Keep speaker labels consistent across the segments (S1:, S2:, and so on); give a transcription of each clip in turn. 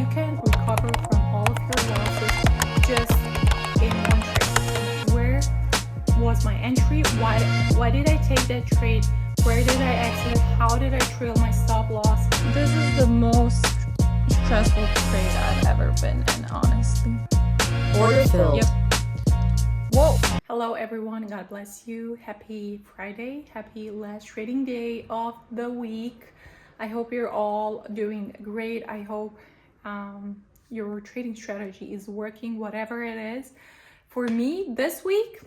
S1: you can recover from all of your losses just in one trade. Where was my entry? Why did I take that trade? Where did I exit? How did I trail my stop loss? This is the most stressful trade I've ever been in, honestly.
S2: Order filled.
S1: Yep. Whoa. Hello everyone, God bless you. Happy Friday, happy last trading day of the week. I hope you're all doing great. I hope your trading strategy is working, whatever it is. For me, this week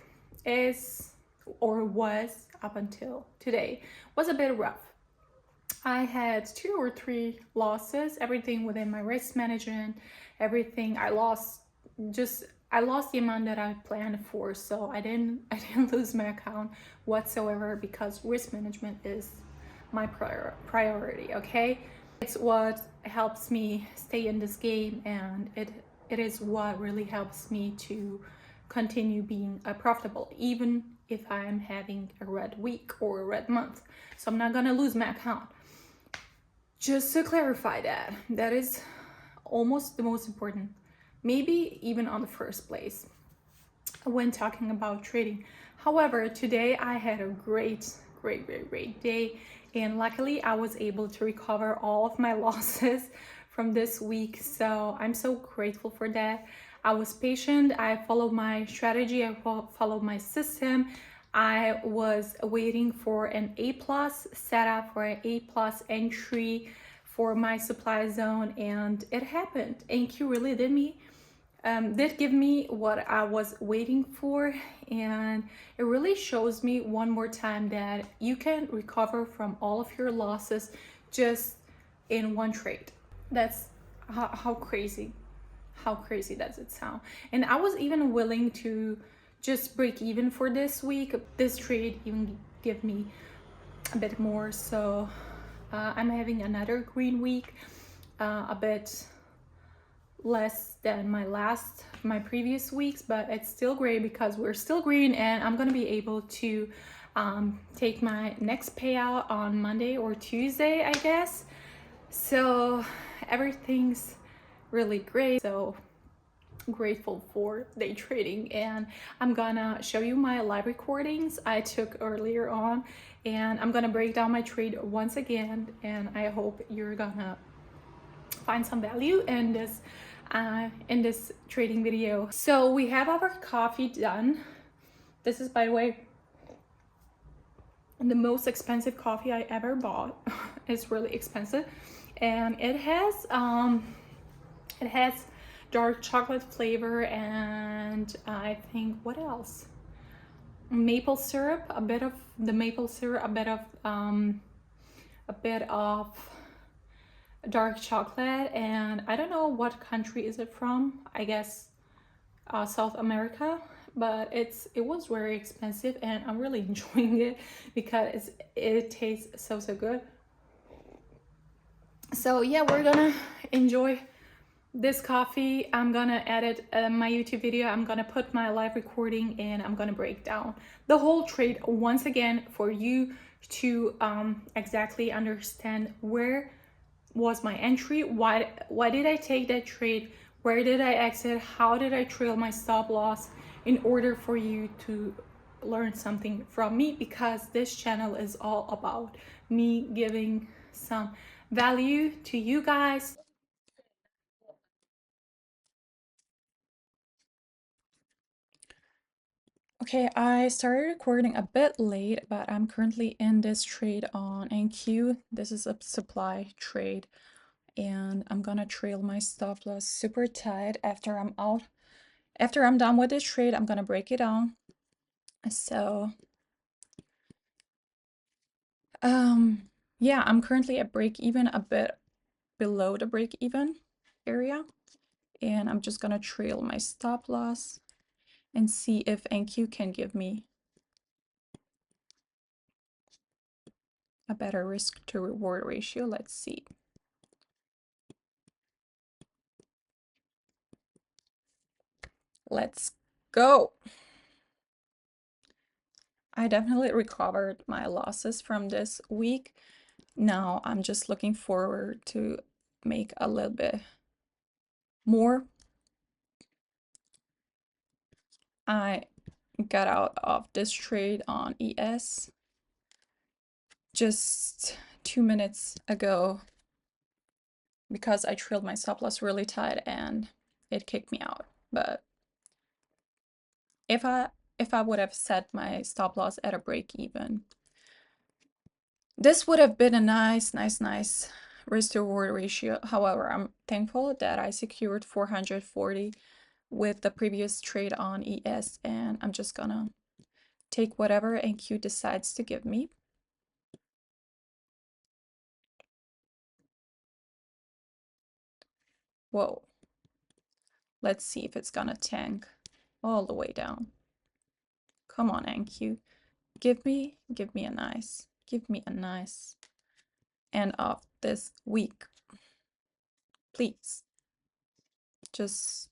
S1: is, or was up until today, was a bit rough. I had 2 or 3 losses, everything within my risk management, everything. I lost the amount that I planned for, so I didn't lose my account whatsoever because risk management is my priority. Okay, it's what helps me stay in this game, and it is what really helps me to continue being profitable, even if I'm having a red week or a red month. So I'm not gonna lose my account. Just to clarify, that is almost the most important, maybe even on the first place when talking about trading. However, today I had a great day, and luckily I was able to recover all of my losses from this week, so I'm so grateful for that. I was patient, I followed my strategy, I followed my system. I was waiting for an A+ setup, for an A+ entry for my supply zone, and it happened. ANQ really did give me what I was waiting for, and it really shows me one more time that you can recover from all of your losses just in one trade. That's how crazy does it sound? And I was even willing to just break even for this week. This trade even give me a bit more, so I'm having another green week, a bit less than my previous weeks, but it's still great because we're still green, and I'm gonna be able to take my next payout on Monday or Tuesday, I guess. So everything's really great. So grateful for day trading, and I'm gonna show you my live recordings I took earlier on, and I'm gonna break down my trade once again, and I hope you're gonna find some value in this trading video. So we have our coffee done. This is, by the way, the most expensive coffee I ever bought. It's really expensive, and it has dark chocolate flavor, and I think, what else, maple syrup, a bit of the maple syrup, a bit of dark chocolate, and I don't know what country is it from. I guess South America, but it was very expensive, and I'm really enjoying it because it tastes so good. So yeah, we're gonna enjoy this coffee. I'm gonna edit my YouTube video, I'm gonna put my live recording, and I'm gonna break down the whole trade once again for you to exactly understand where was my entry, why did I take that trade, where did I exit, how did I trail my stop loss, in order for you to learn something from me, because this channel is all about me giving some value to you guys. Okay, I started recording a bit late, but I'm currently in this trade on NQ. This is a supply trade, and I'm gonna trail my stop loss super tight after I'm out. After I'm done with this trade, I'm gonna break it down. So, yeah, I'm currently at break even, a bit below the break even area, and I'm just gonna trail my stop loss and see if NQ can give me a better risk to reward ratio. Let's see. Let's go. I definitely recovered my losses from this week. Now I'm just looking forward to make a little bit more. I got out of this trade on ES just 2 minutes ago because I trailed my stop loss really tight and it kicked me out. But if I would have set my stop loss at a break even, this would have been a nice risk to reward ratio. However, I'm thankful that I secured 440 with the previous trade on ES, and I'm just gonna take whatever NQ decides to give me. Whoa. Let's see if it's gonna tank all the way down. Come on, NQ. Give me a nice, end of this week. Please. Just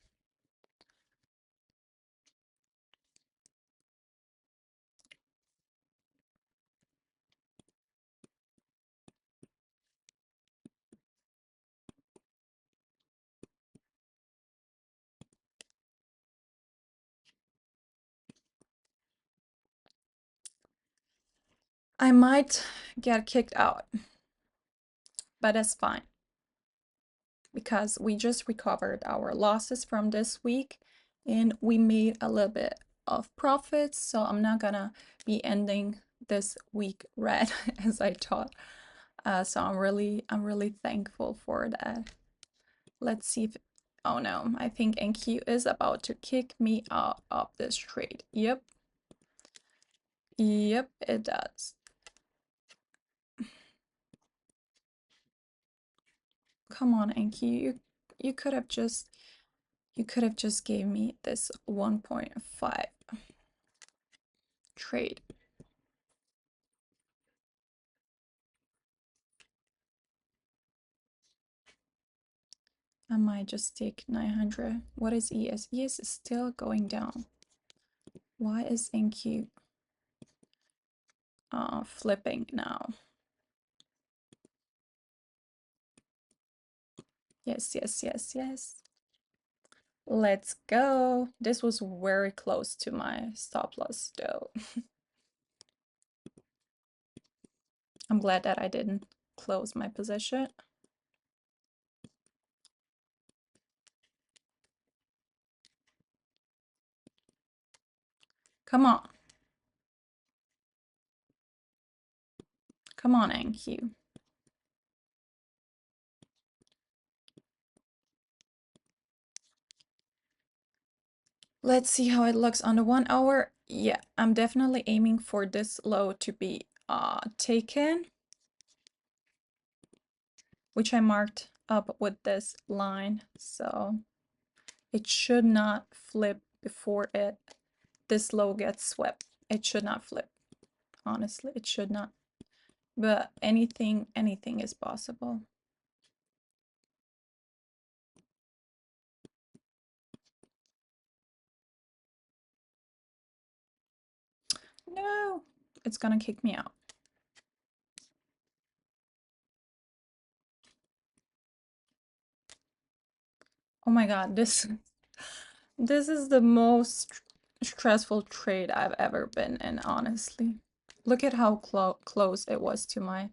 S1: I might get kicked out, but that's fine because we just recovered our losses from this week and we made a little bit of profits, so I'm not gonna be ending this week red as I thought. So I'm really thankful for that. Let's see if, oh no, I think NQ is about to kick me out of this trade. Yep, it does. Come on, NQ, you could have just gave me this 1.5 trade. I might just take 900. What is ES? ES is still going down. Why is NQ flipping now? Yes. Let's go. This was very close to my stop loss though. I'm glad that I didn't close my position. Come on. Come on, NQ. Let's see how it looks on the 1 hour. Yeah, I'm definitely aiming for this low to be taken, which I marked up with this line, so it should not flip before this low gets swept. It should not flip. Honestly, it should not. But anything is possible. No, it's gonna kick me out. Oh my god, this is the most stressful trade I've ever been in, honestly. Look at how close it was to my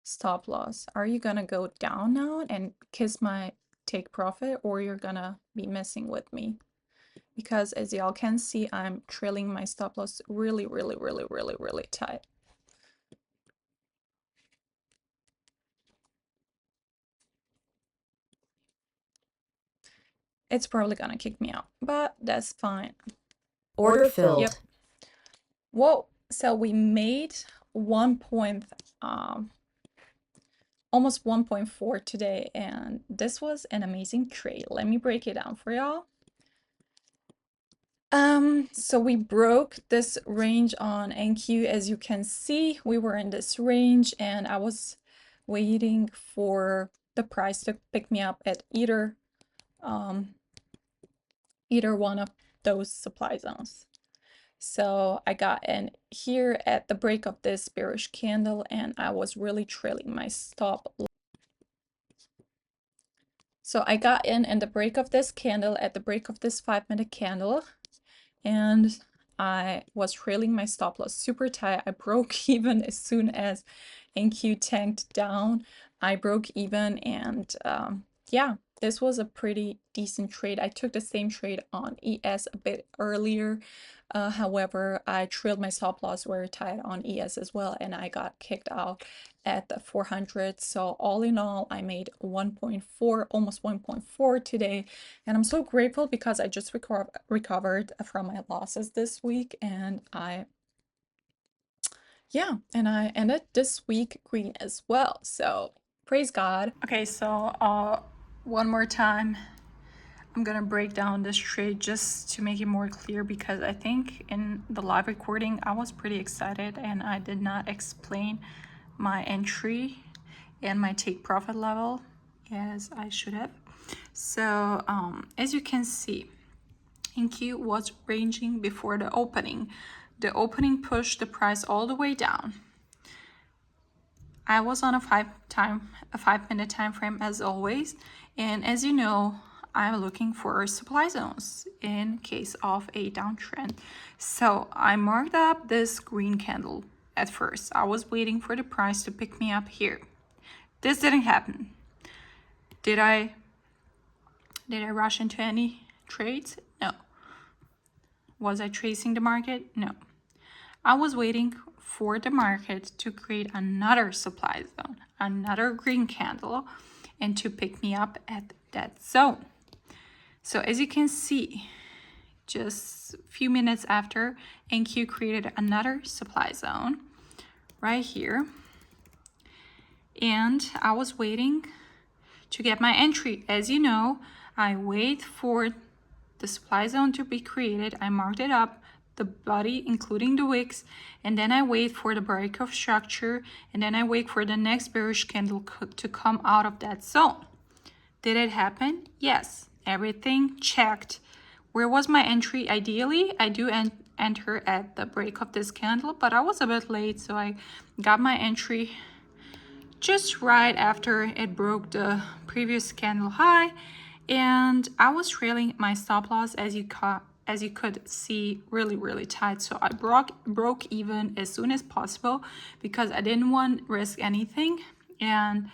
S1: stop loss. Are you gonna go down now and kiss my take profit, or you're gonna be messing with me? Because as y'all can see, I'm trailing my stop loss really tight. It's probably gonna kick me out, but that's fine.
S2: Order filled.
S1: Yep. Whoa, so we made almost 1.4 today, and this was an amazing trade. Let me break it down for y'all. So we broke this range on NQ. As you can see, we were in this range and I was waiting for the price to pick me up at either one of those supply zones. So I got in here at the break of this bearish candle and I was really trailing my stop. So I got in the break of this candle, at the break of this 5-minute candle, and I was trailing my stop loss super tight. I broke even as soon as NQ tanked down. I broke even, and yeah, this was a pretty decent trade. I took the same trade on ES a bit earlier. However, I trailed my stop loss very tight on ES as well, and I got kicked out at the 400. So all in all, I made 1.4, almost 1.4 today. And I'm so grateful because I just recovered from my losses this week, and I ended this week green as well. So praise God. Okay, so one more time, I'm gonna break down this trade just to make it more clear, because I think in the live recording I was pretty excited and I did not explain my entry and my take profit level as I should have. So as you can see, NQ was ranging before the opening. The opening pushed the price all the way down. I was on a 5-minute time frame as always, and as you know, I'm looking for supply zones in case of a downtrend. So I marked up this green candle. At first I was waiting for the price to pick me up here. This didn't happen. Did I rush into any trades? No. Was I tracing the market? No. I was waiting for the market to create another supply zone, another green candle, and to pick me up at that zone. So as you can see, just a few minutes after, NQ created another supply zone right here. And I was waiting to get my entry. As you know, I wait for the supply zone to be created. I marked it up, the body including the wicks, and then I wait for the break of structure, and then I wait for the next bearish candle to come out of that zone. Did it happen? Yes. Everything checked. Where was my entry? Ideally, I do enter at the break of this candle, but I was a bit late, so I got my entry just right after it broke the previous candle high, and I was trailing my stop loss, as you could see, really tight. So I broke even as soon as possible because I didn't want to risk anything. And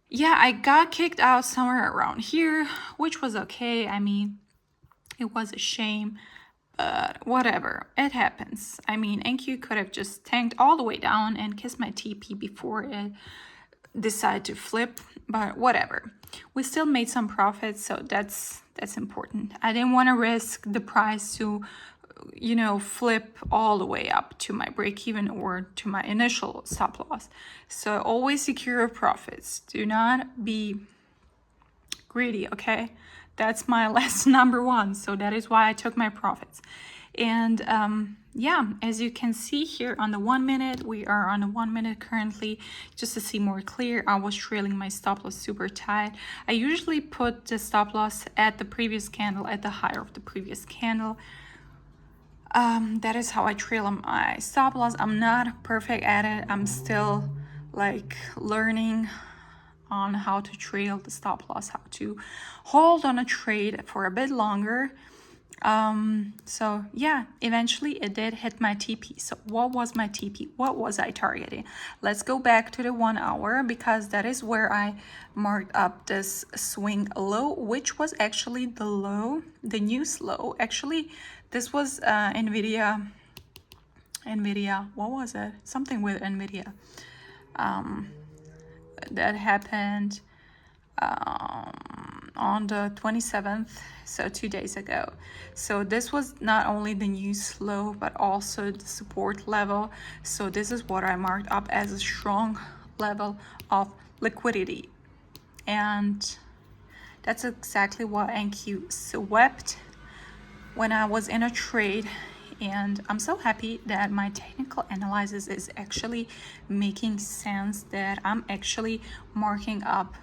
S1: yeah, I got kicked out somewhere around here, which was okay. I mean, it was a shame, but whatever, it happens. I mean, NQ could have just tanked all the way down and kissed my TP before it decided to flip, but whatever. We still made some profits, so that's important. I didn't want to risk the price to, flip all the way up to my break even or to my initial stop loss. So always secure your profits. Do not be greedy, okay? That's my lesson number one. So that is why I took my profits. And yeah, as you can see here on the 1 minute, we are on the 1 minute currently. Just to see more clear, I was trailing my stop loss super tight. I usually put the stop loss at the previous candle, at the higher of the previous candle. That is how I trail my stop loss. I'm not perfect at it. I'm still like learning on how to trail the stop loss, how to hold on a trade for a bit longer. So yeah, eventually it did hit my TP. So what was my TP? What was I targeting? Let's go back to the 1 hour, because that is where I marked up this swing low, which was actually the low, the news low. Actually, this was Nvidia, what was it? Something with Nvidia. That happened on the 27th, so 2 days ago. So this was not only the news low, but also the support level. So this is what I marked up as a strong level of liquidity. And that's exactly what NQ swept when I was in a trade. And I'm so happy that my technical analysis is actually making sense, that I'm actually marking up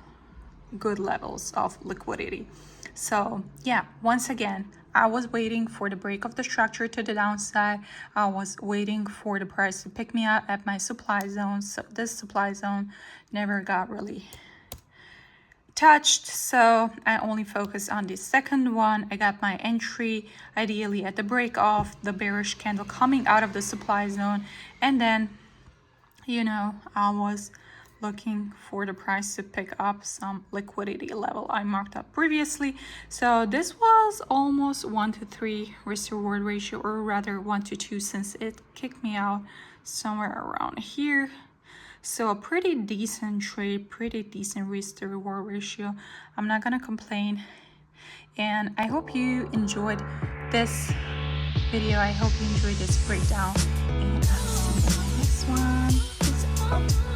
S1: good levels of liquidity. So yeah, once again, I was waiting for the break of the structure to the downside. I was waiting for the price to pick me up at my supply zone. So this supply zone never got really touched, so I only focus on the second one. I got my entry ideally at the break off, the bearish candle coming out of the supply zone, and then I was looking for the price to pick up some liquidity level I marked up previously. So this was almost 1-to-3 risk reward ratio, or rather 1-to-2, since it kicked me out somewhere around here. So a pretty decent trade, pretty decent risk to reward ratio. I'm not gonna complain. And I hope you enjoyed this video. I hope you enjoyed this breakdown. And I'll see you in the next one. Peace out.